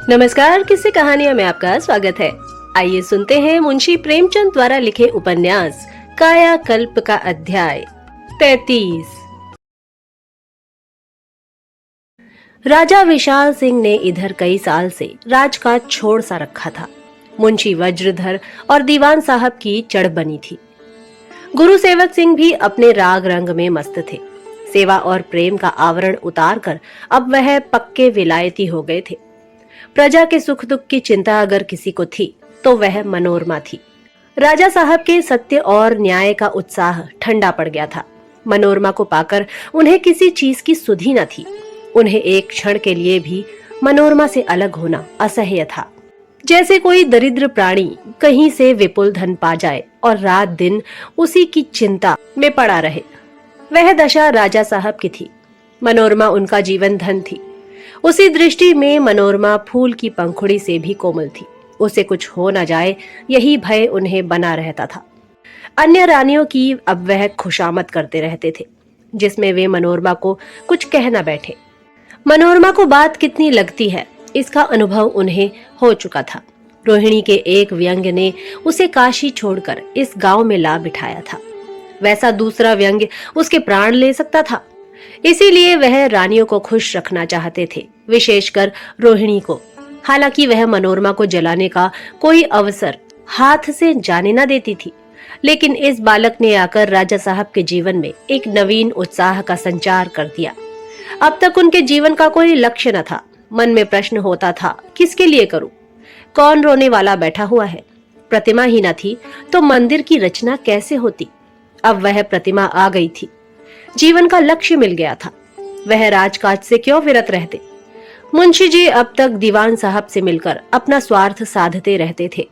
नमस्कार, किस्से कहानियां में आपका स्वागत है। आइए सुनते हैं मुंशी प्रेमचंद द्वारा लिखे उपन्यास कायाकल्प का अध्याय 33। राजा विशाल सिंह ने इधर कई साल से राजकाज छोड़ सा रखा था। मुंशी वज्रधर और दीवान साहब की चढ़ बनी थी। गुरु सेवक सिंह भी अपने राग रंग में मस्त थे। सेवा और प्रेम का आवरण उतारकर अब वह पक्के विलायती हो गए थे। प्रजा के सुख दुख की चिंता अगर किसी को थी तो वह मनोरमा थी। राजा साहब के सत्य और न्याय का उत्साह ठंडा पड़ गया था। मनोरमा को पाकर उन्हें किसी चीज की सुधि न थी। उन्हें एक क्षण के लिए भी मनोरमा से अलग होना असह्य था। जैसे कोई दरिद्र प्राणी कहीं से विपुल धन पा जाए और रात दिन उसी की चिंता में पड़ा रहे, वह दशा राजा साहब की थी। मनोरमा उनका जीवन धन थी। उसी दृष्टि में मनोरमा फूल की पंखुड़ी से भी कोमल थी। उसे कुछ हो न जाए, यही भय उन्हें बना रहता था। अन्य रानियों की अब वह खुशामद करते रहते थे, जिसमें वे मनोरमा को कुछ कह न बैठे। मनोरमा को बात कितनी लगती है, इसका अनुभव उन्हें हो चुका था। रोहिणी के एक व्यंग्य ने उसे काशी छोड़कर इस गांव में ला बिठाया था। वैसा दूसरा व्यंग्य उसके प्राण ले सकता था। इसीलिए वह रानियों को खुश रखना चाहते थे, विशेषकर रोहिणी को। हालांकि वह मनोरमा को जलाने का कोई अवसर हाथ से जाने न देती थी, लेकिन इस बालक ने आकर राजा साहब के जीवन में एक नवीन उत्साह का संचार कर दिया। अब तक उनके जीवन का कोई लक्ष्य न था। मन में प्रश्न होता था, किसके लिए करूं? कौन रोने वाला बैठा हुआ है? प्रतिमा ही न थी तो मंदिर की रचना कैसे होती? अब वह प्रतिमा आ गई थी। जीवन का लक्ष्य मिल गया था। वह राजकाज से क्यों विरत रहते? मुंशी जी अब तक दीवान साहब से मिलकर अपना स्वार्थ साधते रहते थे,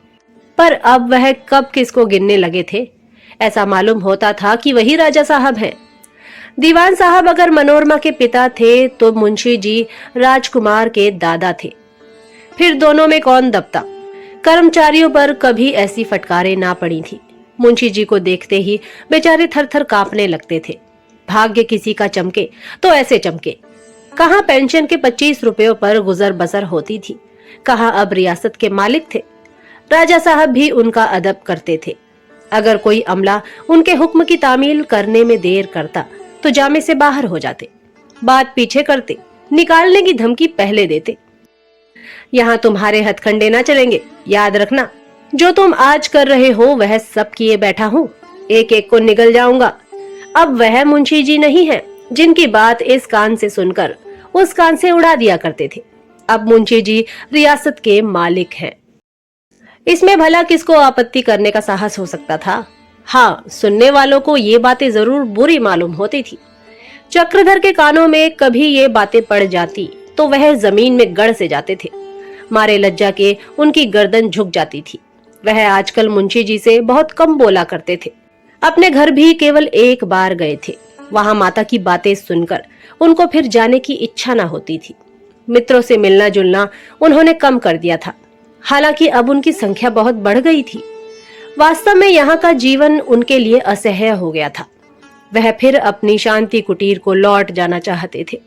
पर अब वह कब किसको गिनने लगे थे? ऐसा मालूम होता था कि वही राजा साहब हैं। दीवान साहब अगर मनोरमा के पिता थे तो मुंशी जी राजकुमार के दादा थे। फिर दोनों में कौन दबता? कर्मचारियों पर कभी ऐसी फटकारें ना पड़ी थी। मुंशी जी को देखते ही बेचारे थर-थर कांपने लगते थे। भाग्य किसी का चमके तो ऐसे चमके। कहां पेंशन के 25 रुपयों पर गुजर बसर होती थी, कहां अब रियासत के मालिक थे। राजा साहब भी उनका अदब करते थे। अगर कोई अमला उनके हुक्म की तामील करने में देर करता तो जामे से बाहर हो जाते, बात पीछे करते, निकालने की धमकी पहले देते। यहाँ तुम्हारे हथकंडे ना चलेंगे, याद रखना। जो तुम आज कर रहे हो वह सब किए बैठा हूँ, एक एक को निगल जाऊंगा। अब वह मुंशी जी नहीं है जिनकी बात इस कान से सुनकर उस कान से उड़ा दिया करते थे। अब मुंशी जी रियासत के मालिक हैं। इसमें भला किसको आपत्ति करने का साहस हो सकता था? हाँ, सुनने वालों को ये बातें जरूर बुरी मालूम होती थी। चक्रधर के कानों में कभी ये बातें पड़ जाती तो वह जमीन में गड़ से जाते थे। मारे लज्जा के उनकी गर्दन झुक जाती थी। वह आजकल मुंशी जी से बहुत कम बोला करते थे। अपने घर भी केवल एक बार गए थे। वहां माता की बातें सुनकर उनको फिर जाने की इच्छा न होती थी। मित्रों से मिलना जुलना उन्होंने कम कर दिया था। हालांकि अब उनकी संख्या बहुत बढ़ गई थी। वास्तव में यहाँ का जीवन उनके लिए असह्य हो गया था। वह फिर अपनी शांति कुटीर को लौट जाना चाहते थे।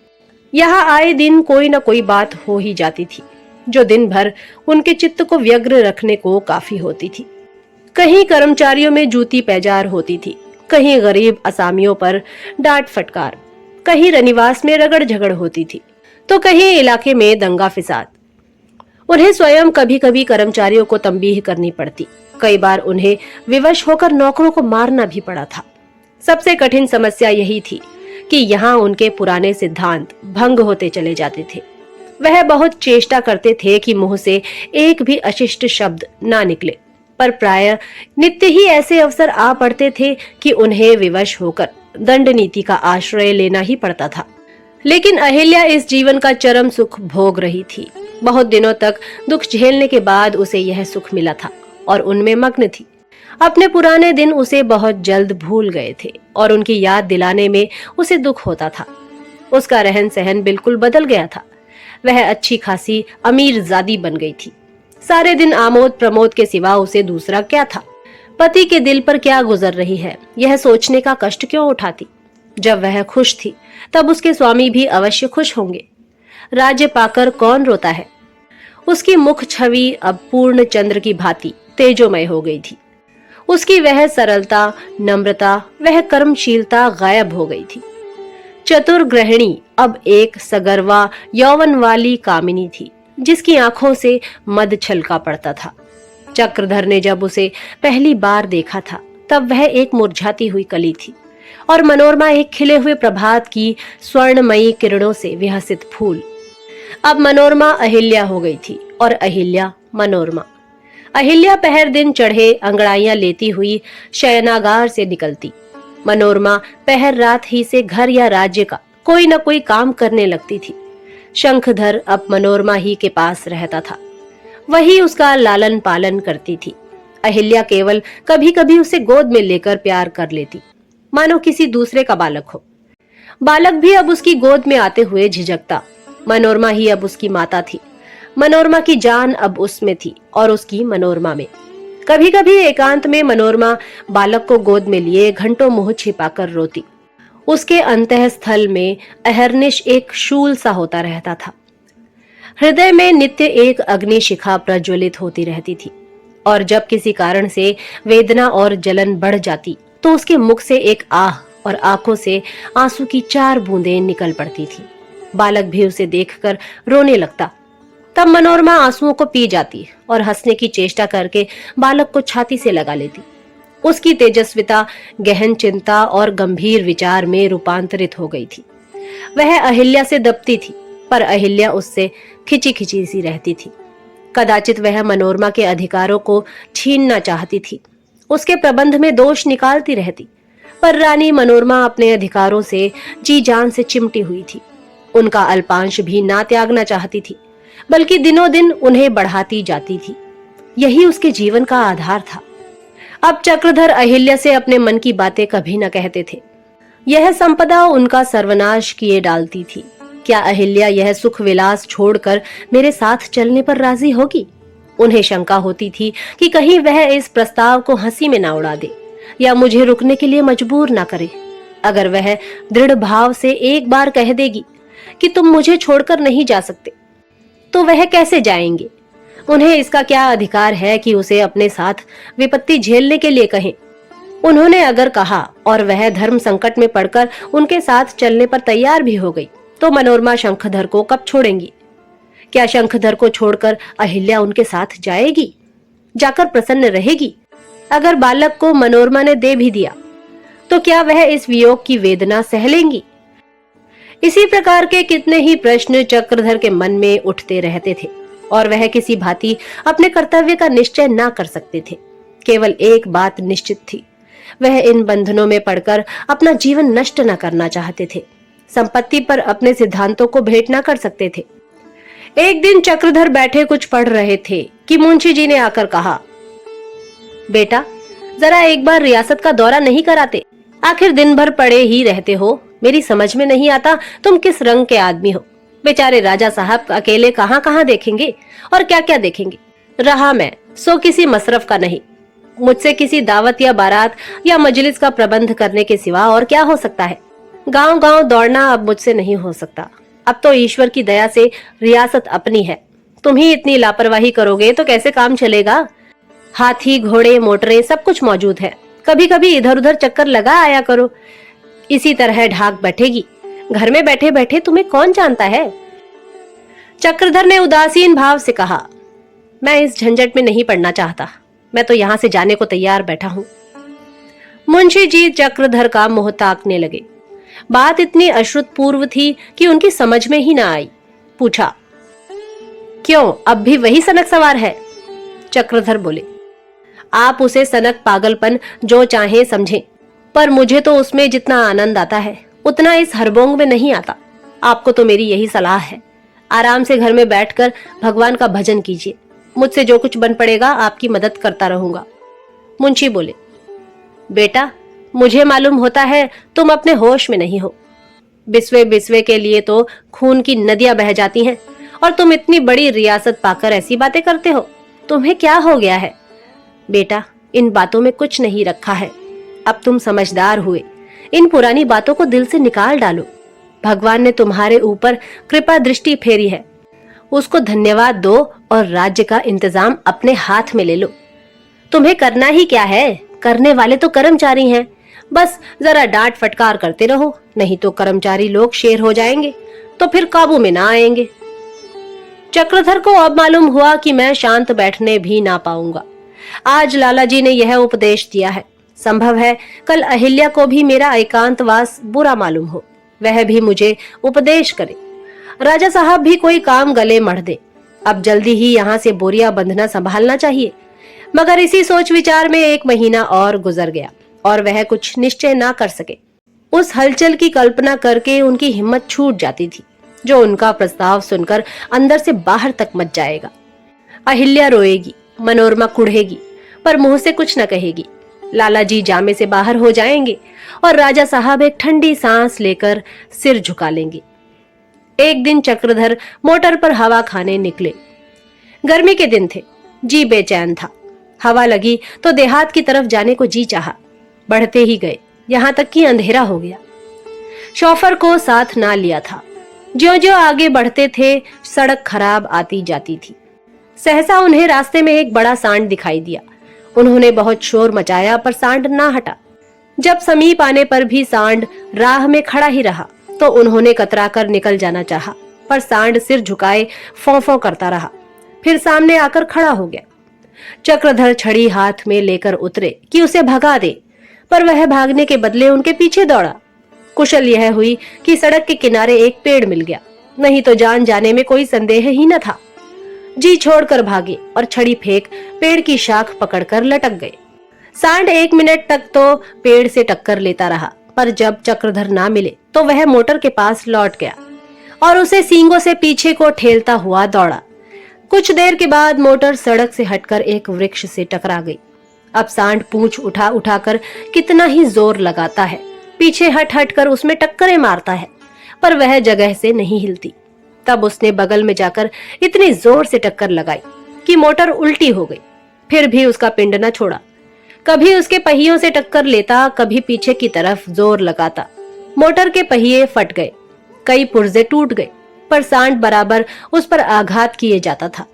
यहाँ आए दिन कोई न कोई बात हो ही जाती थी, जो दिन भर उनके चित्त को व्यग्र रखने को काफी होती थी। कहीं कर्मचारियों में जूती पैजार होती थी, कहीं गरीब असामियों पर डांट फटकार, कहीं रनिवास में रगड़ झगड़ होती थी, तो कहीं इलाके में दंगा फिसाद। उन्हें स्वयं कभी कभी कर्मचारियों को तंबीह करनी पड़ती। कई बार उन्हें विवश होकर नौकरों को मारना भी पड़ा था। सबसे कठिन समस्या यही थी कि यहाँ उनके पुराने सिद्धांत भंग होते चले जाते थे। वह बहुत चेष्टा करते थे कि मुंह से एक भी अशिष्ट शब्द ना निकले, पर प्रायः नित्य ही ऐसे अवसर आ पड़ते थे कि उन्हें विवश होकर दंड नीति का आश्रय लेना ही पड़ता था। लेकिन अहिल्या इस जीवन का चरम सुख भोग रही थी। बहुत दिनों तक दुख झेलने के बाद उसे यह सुख मिला था और उनमें मग्न थी। अपने पुराने दिन उसे बहुत जल्द भूल गए थे और उनकी याद दिलाने में उसे दुख होता था। उसका रहन सहन बिल्कुल बदल गया था। वह अच्छी खासी अमीर जादी बन गई थी। सारे दिन आमोद प्रमोद के सिवा उसे दूसरा क्या था? पति के दिल पर क्या गुजर रही है, यह सोचने का कष्ट क्यों उठाती? जब वह खुश थी तब उसके स्वामी भी अवश्य खुश होंगे। राज्य पाकर कौन रोता है? उसकी मुख छवि अब पूर्ण चंद्र की भांति तेजोमय हो गई थी। उसकी वह सरलता, नम्रता, वह कर्मशीलता गायब हो गई थी। चतुर गृहिणी अब एक सगर्वा यौवन वाली कामिनी थी, जिसकी आंखों से मद छलका पड़ता था। चक्रधर ने जब उसे पहली बार देखा था, तब वह एक मुरझाती हुई कली थी और मनोरमा एक खिले हुए प्रभात की स्वर्णमयी किरणों से विहसित फूल। अब मनोरमा अहिल्या हो गई थी और अहिल्या मनोरमा। अहिल्या पहर दिन चढ़े अंगड़ाइयां लेती हुई शयनागार से निकलती। मनोरमा पहर रात ही से घर या राज्य का कोई न कोई काम करने लगती थी। शंखधर अब मनोरमा ही के पास रहता था, वही उसका लालन पालन करती थी। अहिल्या केवल कभी कभी उसे गोद में लेकर प्यार कर लेती, मानो किसी दूसरे का बालक हो। बालक भी अब उसकी गोद में आते हुए झिझकता। मनोरमा ही अब उसकी माता थी। मनोरमा की जान अब उसमें थी और उसकी मनोरमा में। कभी कभी एकांत में मनोरमा बालक को गोद में लिए घंटों मुंह छिपाकर रोती। उसके अंतःस्थल में अहर्निश एक शूल सा होता रहता था। हृदय में नित्य एक अग्नि शिखा प्रज्वलित होती रहती थी, और जब किसी कारण से वेदना और जलन बढ़ जाती तो उसके मुख से एक आह और आंखों से आंसू की 4 बूंदें निकल पड़ती थी। बालक भी उसे देखकर रोने लगता। तब मनोरमा आंसुओं को पी जाती और हंसने की चेष्टा करके बालक को छाती से लगा लेती। उसकी तेजस्विता गहन चिंता और गंभीर विचार में रूपांतरित हो गई थी। वह अहिल्या से दबती थी, पर अहिल्या उससे खिंची खिंची सी रहती थी। कदाचित वह मनोरमा के अधिकारों को छीनना चाहती थी, उसके प्रबंध में दोष निकालती रहती, पर रानी मनोरमा अपने अधिकारों से जी जान से चिमटी हुई थी। उनका अल्पांश भी ना त्यागना चाहती थी, बल्कि दिनों दिन उन्हें बढ़ाती जाती थी। यही उसके जीवन का आधार था। अब चक्रधर अहिल्या से अपने मन की बातें कभी न कहते थे। यह संपदा उनका सर्वनाश किए डालती थी। क्या अहिल्या यह सुख विलास छोड़कर मेरे साथ चलने पर राजी होगी? उन्हें शंका होती थी कि कहीं वह इस प्रस्ताव को हंसी में ना उड़ा दे या मुझे रुकने के लिए मजबूर ना करे। अगर वह दृढ़ भाव से एक बार कह देगी कि तुम मुझे छोड़कर नहीं जा सकते, तो वह कैसे जाएंगे? उन्हें इसका क्या अधिकार है कि उसे अपने साथ विपत्ति झेलने के लिए कहें? उन्होंने अगर कहा और वह धर्म संकट में पड़कर उनके साथ चलने पर तैयार भी हो गई, तो मनोरमा शंखधर को कब छोड़ेंगी? क्या शंखधर को छोड़कर अहिल्या उनके साथ जाएगी? जाकर प्रसन्न रहेगी? अगर बालक को मनोरमा ने दे भी दिया, तो क्या वह इस वियोग की वेदना सह लेंगी? इसी प्रकार के कितने ही प्रश्न चक्रधर के मन में उठते रहते थे, और वह किसी भांति अपने कर्तव्य का निश्चय ना कर सकते थे। केवल एक बात निश्चित थी, वह इन बंधनों में पड़कर अपना जीवन नष्ट न करना चाहते थे। संपत्ति पर अपने सिद्धांतों को भेंट न कर सकते थे। एक दिन चक्रधर बैठे कुछ पढ़ रहे थे कि मुंशी जी ने आकर कहा, बेटा, जरा एक बार रियासत का दौरा नहीं कराते? आखिर दिन भर पड़े ही रहते हो। मेरी समझ में नहीं आता तुम किस रंग के आदमी हो। बेचारे राजा साहब अकेले कहाँ कहाँ देखेंगे और क्या क्या देखेंगे। रहा मैं सो किसी मसरफ का नहीं। मुझसे किसी दावत या बारात या मजलिस का प्रबंध करने के सिवा और क्या हो सकता है। गांव गांव दौड़ना अब मुझसे नहीं हो सकता। अब तो ईश्वर की दया से रियासत अपनी है। तुम ही इतनी लापरवाही करोगे तो कैसे काम चलेगा? हाथी, घोड़े, मोटरें सब कुछ मौजूद है। कभी कभी इधर उधर चक्कर लगा आया करो। इसी तरह ढाक बैठेगी। घर में बैठे बैठे तुम्हें कौन जानता है? चक्रधर ने उदासीन भाव से कहा, मैं इस झंझट में नहीं पड़ना चाहता। मैं तो यहाँ से जाने को तैयार बैठा हूँ। मुंशी जी चक्रधर का मुंह ताकने लगे। बात इतनी अश्रुतपूर्व थी कि उनकी समझ में ही ना आई। पूछा, क्यों, अब भी वही सनक सवार है? चक्रधर बोले, आप उसे सनक पागलपन जो चाहे समझें, पर मुझे तो उसमें जितना आनंद आता है उतना इस हरबोंग में नहीं आता। आपको तो मेरी यही सलाह है, आराम से घर में बैठकर भगवान का भजन कीजिए। मुझसे जो कुछ बन पड़ेगा आपकी मदद करता रहूंगा। मुंशी बोले, बेटा, मुझे मालूम होता है तुम अपने होश में नहीं हो। बिस्वे बिस्वे के लिए तो खून की नदियां बह जाती हैं, और तुम इतनी बड़ी रियासत पाकर ऐसी बातें करते हो। तुम्हें क्या हो गया है? बेटा, इन बातों में कुछ नहीं रखा है। अब तुम समझदार हुए। इन पुरानी बातों को दिल से निकाल डालो। भगवान ने तुम्हारे ऊपर कृपा दृष्टि फेरी है। उसको धन्यवाद दो और राज्य का इंतजाम अपने हाथ में ले लो। तुम्हें करना ही क्या है, करने वाले तो कर्मचारी हैं, बस जरा डांट फटकार करते रहो, नहीं तो कर्मचारी लोग शेर हो जाएंगे तो फिर काबू में ना आएंगे। चक्रधर को अब मालूम हुआ कि मैं शांत बैठने भी ना पाऊंगा। आज लाला जी ने यह उपदेश दिया है, संभव है कल अहिल्या को भी मेरा एकांतवास बुरा मालूम हो, वह भी मुझे उपदेश करे। राजा साहब भी कोई काम गले मढ़ दे, अब जल्दी ही यहाँ से बोरिया बंधना संभालना चाहिए। मगर इसी सोच विचार में 1 महीना और गुजर गया और वह कुछ निश्चय ना कर सके। उस हलचल की कल्पना करके उनकी हिम्मत छूट जाती थी, जो उनका प्रस्ताव सुनकर अंदर से बाहर तक मच जाएगा। अहिल्या रोएगी, मनोरमा कुढ़ेगी, पर मुंह से कुछ न कहेगी। लाला जी जामे से बाहर हो जाएंगे और राजा साहब एक ठंडी सांस लेकर सिर झुका लेंगे। एक दिन चक्रधर मोटर पर हवा खाने निकले। गर्मी के दिन थे, जी बेचैन था। हवा लगी तो देहात की तरफ जाने को जी चाहा। बढ़ते ही गए, यहाँ तक कि अंधेरा हो गया। शोफर को साथ ना लिया था। ज्यों-ज्यों आगे बढ़ते थे, सड़क खराब आती जाती थी। सहसा उन्हें रास्ते में एक बड़ा सांड दिखाई दिया। उन्होंने बहुत शोर मचाया, पर सांड ना हटा। जब समीप आने पर भी सांड राह में खड़ा ही रहा, तो उन्होंने कतराकर निकल जाना चाहा, पर सांड सिर झुकाए फौं-फौं करता रहा। फिर सामने आकर खड़ा हो गया। चक्रधर छड़ी हाथ में लेकर उतरे कि उसे भगा दे, पर वह भागने के बदले उनके पीछे दौड़ा। कुशल यह हुई कि सड़क के किनारे एक पेड़ मिल गया, नहीं तो जान जाने में कोई संदेह ही न था। जी छोड़कर भागे और छड़ी फेंक पेड़ की शाख पकड़कर लटक गए। सांड 1 मिनट तक तो पेड़ से टक्कर लेता रहा, पर जब चक्रधर ना मिले तो वह मोटर के पास लौट गया और उसे सींगों से पीछे को ठेलता हुआ दौड़ा। कुछ देर के बाद मोटर सड़क से हटकर एक वृक्ष से टकरा गई। अब सांड पूंछ उठा उठाकर कितना ही जोर लगाता है, पीछे हट हट कर उसमें टक्करें मारता है, पर वह जगह से नहीं हिलती। तब उसने बगल में जाकर इतनी जोर से टक्कर लगाई कि मोटर उल्टी हो गई। फिर भी उसका पिंड न छोड़ा। कभी उसके पहियों से टक्कर लेता, कभी पीछे की तरफ जोर लगाता। मोटर के पहिए फट गए, कई पुर्जे टूट गए, पर सांड बराबर उस पर आघात किए जाता था।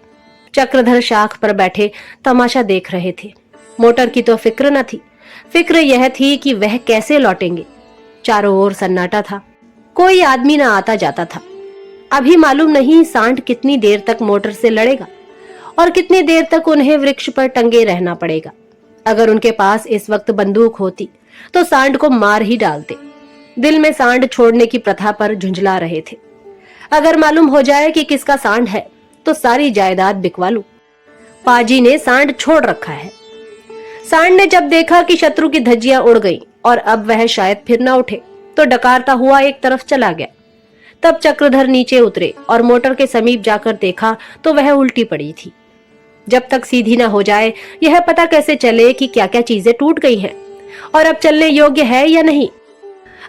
चक्रधर शाख पर बैठे तमाशा देख रहे थे। मोटर की तो फिक्र न थी, फिक्र यह थी कि वह कैसे लौटेंगे। चारों ओर सन्नाटा था, कोई आदमी न आता जाता था। अभी मालूम नहीं सांड कितनी देर तक मोटर से लड़ेगा और कितनी देर तक उन्हें वृक्ष पर टंगे रहना पड़ेगा। अगर उनके पास इस वक्त बंदूक होती तो सांड को मार ही डालते। दिल में सांड छोड़ने की प्रथा पर झुंझला रहे थे। अगर मालूम हो जाए कि किसका सांड है तो सारी जायदाद बिकवा लूं। पाजी ने सांड छोड़ रखा है। सांड ने जब देखा कि शत्रु की धज्जियां उड़ गईं और अब वह शायद फिर न उठे, तो डकारता हुआ एक तरफ चला गया। तब चक्रधर नीचे उतरे और मोटर के समीप जाकर देखा तो वह उल्टी पड़ी थी। जब तक सीधी न हो जाए यह पता कैसे चले कि क्या क्या चीजें टूट गई हैं और अब चलने योग्य है या नहीं।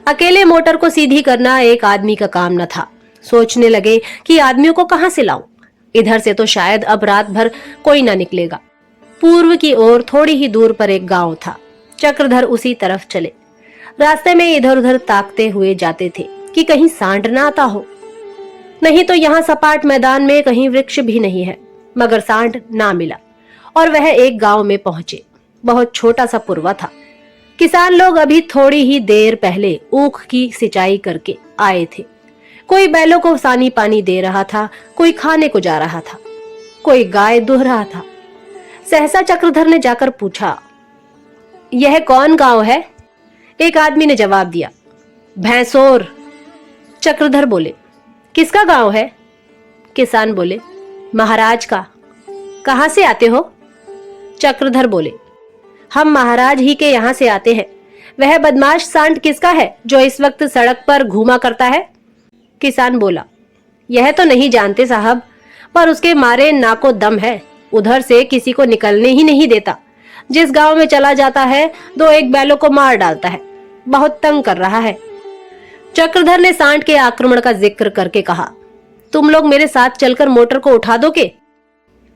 अकेले मोटर को सीधी करना एक आदमी का काम न था। सोचने लगे कि आदमियों को कहां से लाऊं। इधर से तो शायद अब रात भर कोई न निकलेगा। पूर्व की ओर थोड़ी ही दूर पर एक गांव था। चक्रधर उसी तरफ चले। रास्ते में इधर उधर ताकते हुए जाते थे कि कहीं सांड ना आता हो। नहीं तो यहाँ सपाट मैदान में कहीं वृक्ष भी नहीं है। मगर सांड ना मिला और वह एक गांव में पहुंचे। बहुत छोटा सा पुरवा था। किसान लोग अभी थोड़ी ही देर पहले ऊख की सिंचाई करके आए थे। कोई बैलों को सानी पानी दे रहा था, कोई खाने को जा रहा था, कोई गाय दूह रहा था। सहसा चक्रधर ने जाकर पूछा, यह कौन गांव है? एक आदमी ने जवाब दिया, भैंसोर। चक्रधर बोले, किसका गांव है? किसान बोले, महाराज का। कहां से आते हो? चक्रधर बोले, हम महाराज ही के यहाँ से आते हैं। वह बदमाश सांड किसका है जो इस वक्त सड़क पर घूमा करता है? किसान बोला, यह तो नहीं जानते साहब, पर उसके मारे नाको दम है। उधर से किसी को निकलने ही नहीं देता। जिस गांव में चला जाता है 2-1 बैलों को मार डालता है। बहुत तंग कर रहा है। चक्रधर ने सांड के आक्रमण का जिक्र करके कहा, तुम लोग मेरे साथ चलकर मोटर को उठा दोगे?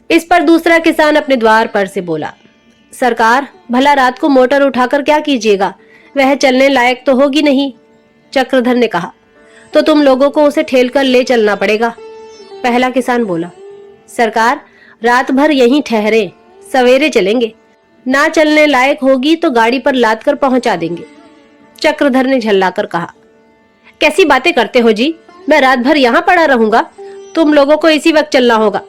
इस पर दूसरा किसान अपने द्वार पर से बोला, सरकार, भला रात को मोटर उठाकर क्या कीजिएगा? वह चलने लायक तो होगी नहीं। चक्रधर ने कहा, तो तुम लोगों को उसे ठेलकर ले चलना पड़ेगा। पहला किसान बोला, सरकार रात भर यहीं ठहरे, सवेरे चलेंगे, ना चलने लायक होगी तो गाड़ी पर लाद कर पहुंचा देंगे। चक्रधर ने झल्लाकर कहा, कैसी बातें करते हो जी, मैं रात भर यहाँ पड़ा रहूंगा, तुम लोगों को इसी वक्त चलना होगा।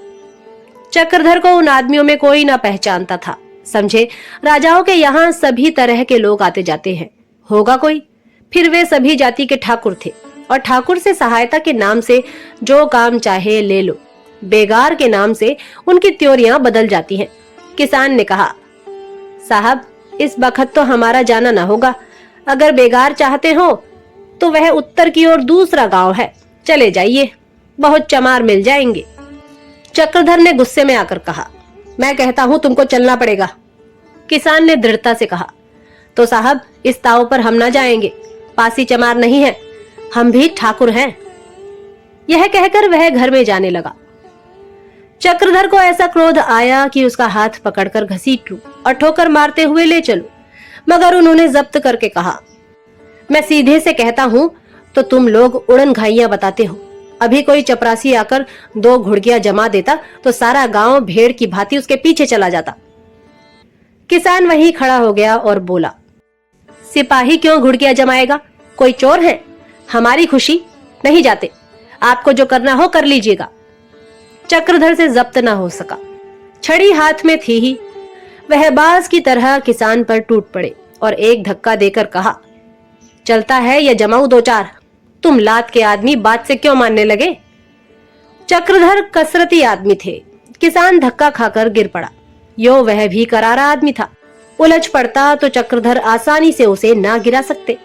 चक्रधर को उन आदमियों में कोई ना पहचानता था। समझे, राजाओं के यहाँ सभी तरह के लोग आते जाते हैं, होगा कोई। फिर वे सभी जाति के ठाकुर थे और ठाकुर से सहायता के नाम से जो काम चाहे ले लो, बेगार के नाम से उनकी त्योरियां बदल जाती हैं। किसान ने कहा, साहब इस बखत तो हमारा जाना ना होगा, अगर बेगार चाहते हो तो वह उत्तर की ओर दूसरा गांव है, चले जाइए, बहुत चमार मिल जाएंगे। चक्रधर ने गुस्से में आकर कहा, मैं कहता हूं तुमको चलना पड़ेगा। किसान ने दृढ़ता से कहा, तो साहब इस ताव पर हम ना जाएंगे, पासी चमार नहीं है, हम भी ठाकुर हैं। यह कहकर वह घर में जाने लगा। चक्रधर को ऐसा क्रोध आया कि उसका हाथ पकड़कर घसीट लूं और ठोकर मारते हुए ले चलूं, मगर उन्होंने जब्त करके कहा, मैं सीधे से कहता हूं तो तुम लोग उड़न घाइयां बताते हो। अभी कोई चपरासी आकर 2 घुड़कियां जमा देता तो सारा गांव भेड़ की भांति उसके पीछे चला जाता। किसान वहीं खड़ा हो गया और बोला, सिपाही क्यों घुड़कियां जमाएगा, कोई चोर है? हमारी खुशी, नहीं जाते, आपको जो करना हो कर लीजिएगा। चक्रधर से जब्त न हो सका, छड़ी हाथ में थी ही। वह बाज की तरह किसान पर टूट पड़े और एक धक्का देकर कहा, चलता है या जमाऊ 2-4, तुम लात के आदमी बात से क्यों मानने लगे? चक्रधर कसरती आदमी थे, किसान धक्का खाकर गिर पड़ा। यो वह भी करारा आदमी था, उलझ पड़ता तो चक्रधर आसानी से उसे ना गिरा सकते,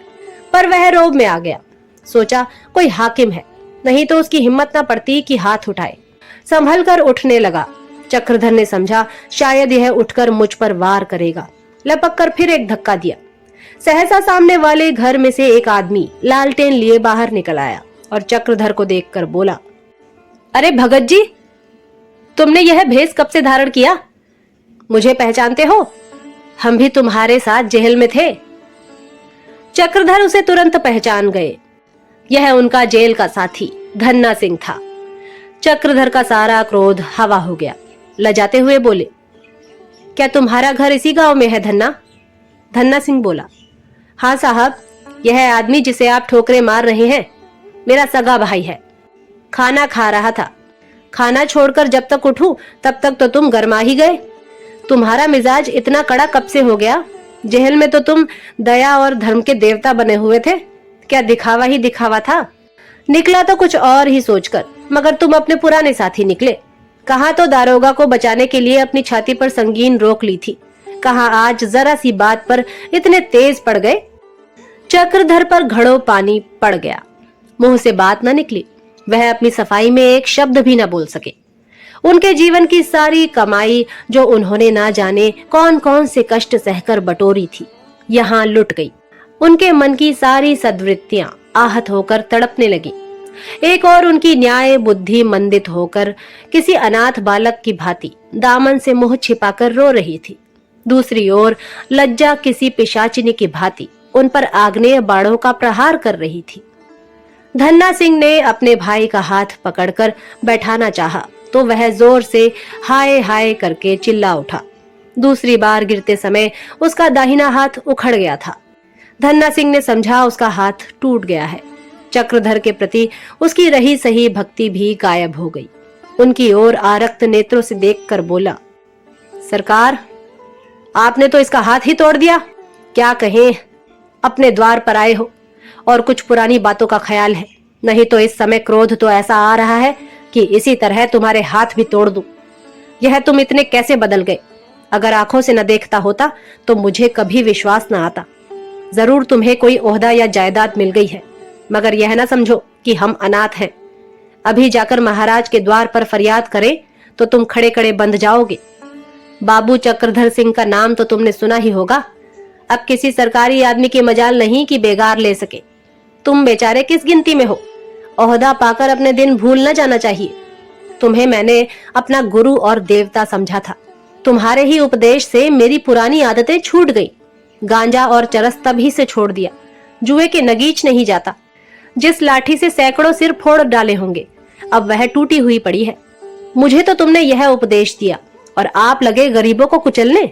पर वह रोब में आ गया। सोचा कोई हाकिम है, नहीं तो उसकी हिम्मत ना पड़ती कि हाथ उठाए। संभल कर उठने लगा। चक्रधर ने समझा शायद यह उठकर मुझ पर वार करेगा, लपक कर फिर एक धक्का दिया। सहसा सामने वाले घर में से एक आदमी लालटेन लिए बाहर निकल आया और चक्रधर को देखकर बोला, अरे भगत जी, तुमने यह भेष कब से धारण किया? मुझे पहचानते हो? हम भी तुम्हारे साथ जेल में थे। चक्रधर उसे तुरंत पहचान गए। यह उनका जेल का साथी धन्ना सिंह था। चक्रधर का सारा क्रोध हवा हो गया। लजाते हुए बोले, क्या तुम्हारा घर इसी गांव में है धन्ना? धन्ना सिंह बोला, हाँ साहब, यह आदमी जिसे आप ठोकरे मार रहे हैं मेरा सगा भाई है। खाना खा रहा था, खाना छोड़कर जब तक उठूं तब तक तो तुम गरमा ही गए। तुम्हारा मिजाज इतना कड़ा कब से हो गया? जेल में तो तुम दया और धर्म के देवता बने हुए थे, क्या दिखावा ही दिखावा था? निकला तो कुछ और ही सोचकर, मगर तुम अपने पुराने साथी निकले। कहाँ तो दारोगा को बचाने के लिए अपनी छाती पर संगीन रोक ली थी, कहाँ आज जरा सी बात पर इतने तेज पड़ गए। चक्रधर पर घड़ों पानी पड़ गया, मुंह से बात न निकली। वह अपनी सफाई में एक शब्द भी न बोल सके। उनके जीवन की सारी कमाई जो उन्होंने ना जाने कौन कौन से कष्ट सहकर बटोरी थी, यहाँ लुट गई। उनके मन की सारी सद्वृत्तियां आहत होकर तड़पने लगी। एक और उनकी न्याय बुद्धि मंदित होकर किसी अनाथ बालक की भांति दामन से मुंह छिपाकर रो रही थी। दूसरी ओर लज्जा किसी पिशाचिनी की भांति उन पर आग्नेय बाणों का प्रहार कर रही थी। धन्ना सिंह ने अपने भाई का हाथ पकड़कर बैठाना चाहा तो वह जोर से हाय हाय करके चिल्ला उठा। दूसरी बार गिरते समय उसका दाहिना हाथ उखड़ गया था। धन्ना सिंह ने समझा उसका हाथ टूट गया है। चक्रधर के प्रति उसकी रही सही भक्ति भी गायब हो गई। उनकी ओर आरक्त नेत्रों से देखकर बोला, सरकार, आपने तो इसका हाथ ही तोड़ दिया। क्या कहें, अपने द्वार पर आए हो और कुछ पुरानी बातों का ख्याल है, नहीं तो इस समय क्रोध तो ऐसा आ रहा है कि इसी तरह तुम्हारे हाथ भी तोड़ दूं। यह तुम इतने कैसे बदल गए? अगर आंखों से न देखता होता तो मुझे कभी विश्वास न आता। जरूर तुम्हें कोई ओहदा या जायदाद मिल गई है, मगर यह न समझो कि हम अनाथ हैं। अभी जाकर महाराज के द्वार पर फरियाद करें तो तुम खड़े खड़े बंध जाओगे। बाबू चक्रधर सिंह का नाम तो तुमने सुना ही होगा। अब किसी सरकारी आदमी की मजाल नहीं कि बेगार ले सके। तुम बेचारे किस गिनती में हो? ओहदा पाकर अपने दिन भूल न जाना चाहिए। तुम्हें मैंने अपना गुरु और देवता समझा था। तुम्हारे ही उपदेश से मेरी पुरानी आदतें छूट गई। गांजा और चरस तभी से छोड़ दिया। जुए के नगीच नहीं जाता। जिस लाठी से सैकड़ों सिर फोड़ डाले होंगे, अब वह टूटी हुई पड़ी है। मुझे तो तुमने यह उपदेश दिया और आप लगे गरीबों को कुचलने।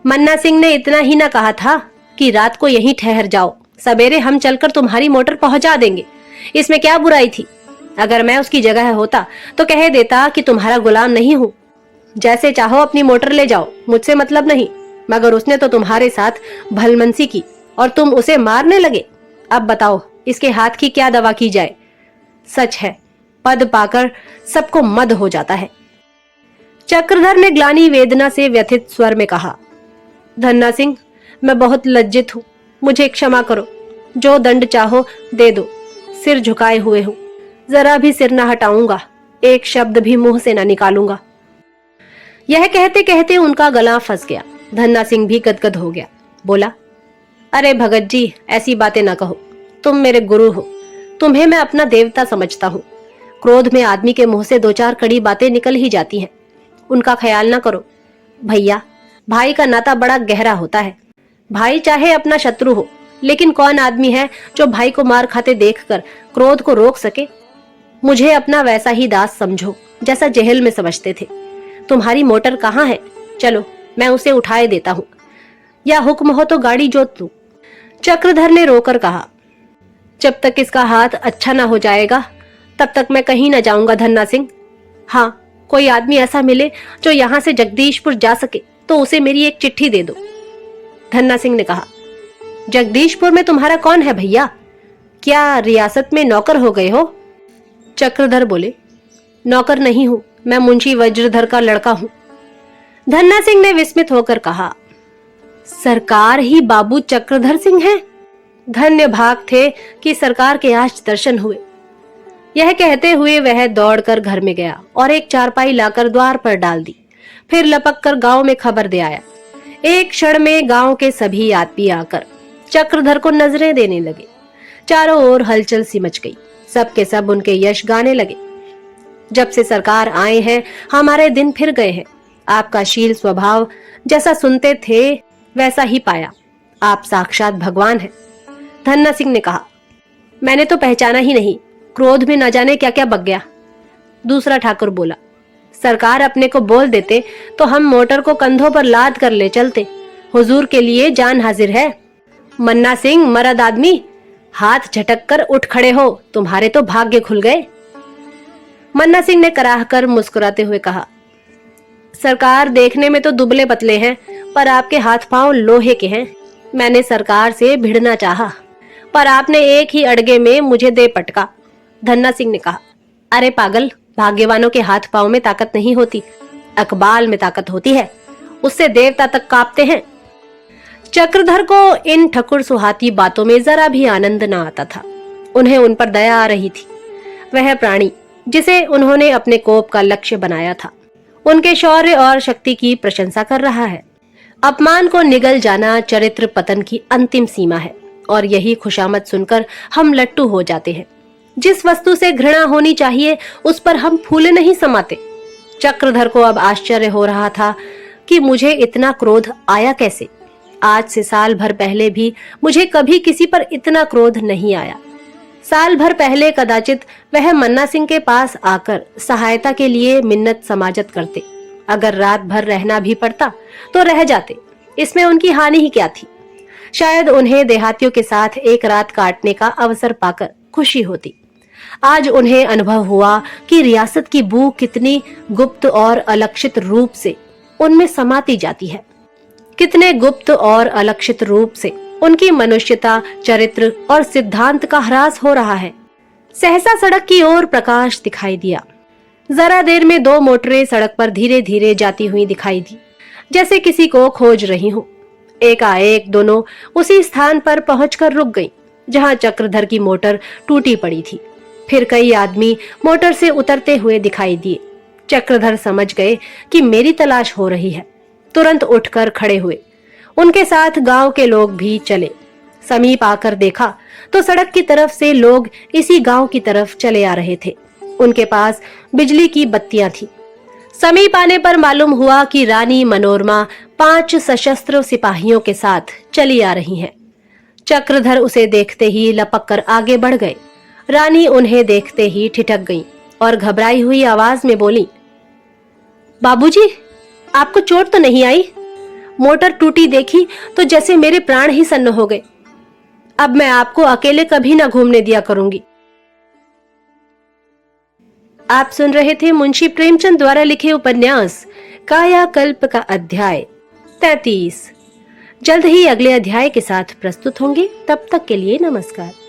मन्ना सिंह ने इतना ही ना कहा था कि रात को यहीं ठहर जाओ, सवेरे हम चलकर तुम्हारी मोटर पहुंचा देंगे। इसमें क्या बुराई थी? अगर मैं उसकी जगह होता तो कह देता कि तुम्हारा गुलाम नहीं हूं, जैसे चाहो अपनी मोटर ले जाओ, मुझसे मतलब नहीं। मगर उसने तो तुम्हारे साथ भलमनसी की और तुम उसे मारने लगे। अब बताओ इसके हाथ की क्या दवा की जाए? सच है, पद पाकर सबको मद हो जाता है। चक्रधर ने ग्लानि वेदना से व्यथित स्वर में कहा, धन्ना सिंह, मैं बहुत लज्जित हूं, मुझे क्षमा करो। जो दंड चाहो दे दो, सिर झुकाए हुए हूं, जरा भी सिर न हटाऊंगा, एक शब्द भी मुंह से न निकालूंगा। यह कहते कहते उनका गला फंस गया। धन्ना सिंह भी गदगद हो गया। बोला, अरे भगत जी, ऐसी बातें ना कहो, तुम मेरे गुरु हो, तुम्हें मैं अपना देवता समझता हूँ। क्रोध में आदमी के मुंह से दो चार कड़ी बातें निकल ही जाती हैं, उनका ख्याल ना करो। भैया, भाई का नाता बड़ा गहरा होता है। भाई चाहे अपना शत्रु हो, लेकिन कौन आदमी है जो भाई को मार खाते देखकर क्रोध को रोक सके? मुझे अपना वैसा ही दास समझो जैसा जेहल में समझते थे। तुम्हारी मोटर कहाँ है? चलो मैं उसे उठाए देता हूँ, या हुक्म हो तो गाड़ी जोत दूं। चक्रधर ने रोकर कहा, जब तक इसका हाथ अच्छा ना हो जाएगा तब तक मैं कहीं ना जाऊंगा धन्ना सिंह। हाँ, कोई आदमी ऐसा मिले जो यहाँ से जगदीशपुर जा सके तो उसे मेरी एक चिट्ठी दे दो। धन्ना सिंह ने कहा, जगदीशपुर में तुम्हारा कौन है भैया? क्या रियासत में नौकर हो गए हो? चक्रधर बोले, नौकर नहीं हूं, मैं मुंशी वज्रधर का लड़का हूं। धन्ना सिंह ने विस्मित होकर कहा, सरकार ही बाबू चक्रधर सिंह हैं? धन्य भाग थे कि सरकार के आज दर्शन हुए। यह कहते हुए वह दौड़कर घर में गया और एक चारपाई लाकर द्वार पर डाल दी। फिर लपक कर गांव में खबर दे आया। एक क्षण में गांव के सभी आदमी आकर चक्रधर को नजरें देने लगे। चारों ओर हलचल सी मच गई। सब के सब उनके यश गाने लगे। जब से सरकार आए हैं हमारे दिन फिर गए हैं। आपका शील स्वभाव जैसा सुनते थे वैसा ही पाया। आप साक्षात भगवान हैं। धन्ना सिंह ने कहा, मैंने तो पहचाना ही नहीं, क्रोध में न जाने क्या क्या बक गया। दूसरा ठाकुर बोला, सरकार अपने को बोल देते तो हम मोटर को कंधों पर लाद कर ले चलते। हुजूर के लिए जान हाजिर है। मन्ना सिंह मर्द आदमी, हाथ झटक कर उठ खड़े हो, तुम्हारे तो भाग्य खुल गए। मन्ना सिंह ने कराह कर मुस्कुराते हुए कहा, सरकार देखने में तो दुबले पतले हैं, पर आपके हाथ पांव लोहे के हैं। मैंने सरकार से भिड़ना चाहा, पर आपने एक ही अड़गे में मुझे दे पटका। धन्ना सिंह ने कहा, अरे पागल, भाग्यवानों के हाथ पांव में ताकत नहीं होती, अकबाल में ताकत होती है, उससे देवता तक कांपते हैं। चक्रधर को इन ठकुर सुहाती बातों में जरा भी आनंद न आता था। उन्हें उन पर दया आ रही थी। वह प्राणी जिसे उन्होंने अपने कोप का लक्ष्य बनाया था, उनके शौर्य और शक्ति की प्रशंसा कर रहा है। अपमान को निगल जाना चरित्र पतन की अंतिम सीमा है, और यही खुशामद सुनकर हम लट्टू हो जाते हैं। जिस वस्तु से घृणा होनी चाहिए उस पर हम फूले नहीं समाते। चक्रधर को अब आश्चर्य हो रहा था कि मुझे इतना क्रोध आया कैसे। आज से साल भर पहले भी मुझे कभी किसी पर इतना क्रोध नहीं आया। साल भर पहले कदाचित वह मन्ना सिंह के पास आकर सहायता के लिए मिन्नत समाजत करते। अगर रात भर रहना भी पड़ता तो रह जाते, इसमें उनकी हानि ही क्या थी। शायद उन्हें देहातियों के साथ एक रात काटने का अवसर पाकर खुशी होती। आज उन्हें अनुभव हुआ कि रियासत की बू कितनी गुप्त और अलक्षित रूप से उनमें समाती जाती है। कितने गुप्त और अलक्षित रूप से उनकी मनुष्यता, चरित्र और सिद्धांत का ह्रास हो रहा है। सहसा सड़क की ओर प्रकाश दिखाई दिया। जरा देर में दो मोटरें सड़क पर धीरे धीरे जाती हुई दिखाई दी, जैसे किसी को खोज रही हूँ। एकाएक दोनों उसी स्थान पर पहुंचकर रुक गईं, जहां चक्रधर की मोटर टूटी पड़ी थी। फिर कई आदमी मोटर से उतरते हुए दिखाई दिए। चक्रधर समझ गए कि मेरी तलाश हो रही है। तुरंत उठकर खड़े हुए। उनके साथ गांव के लोग भी चले। समीप आकर देखा तो सड़क की तरफ से लोग इसी गांव की तरफ चले आ रहे थे। उनके पास बिजली की बत्तियां थी। समीप आने पर मालूम हुआ कि रानी मनोरमा 5 सशस्त्र सिपाहियों के साथ चली आ रही हैं। चक्रधर उसे देखते ही लपक कर आगे बढ़ गए। रानी उन्हें देखते ही ठिठक गईं और घबराई हुई आवाज में बोली, बाबूजी, आपको चोट तो नहीं आई? मोटर टूटी देखी तो जैसे मेरे प्राण ही सन्न हो गए। अब मैं आपको अकेले कभी ना घूमने दिया करूंगी। आप सुन रहे थे मुंशी प्रेमचंद द्वारा लिखे उपन्यास कायाकल्प का अध्याय 33। जल्द ही अगले अध्याय के साथ प्रस्तुत होंगे। तब तक के लिए नमस्कार।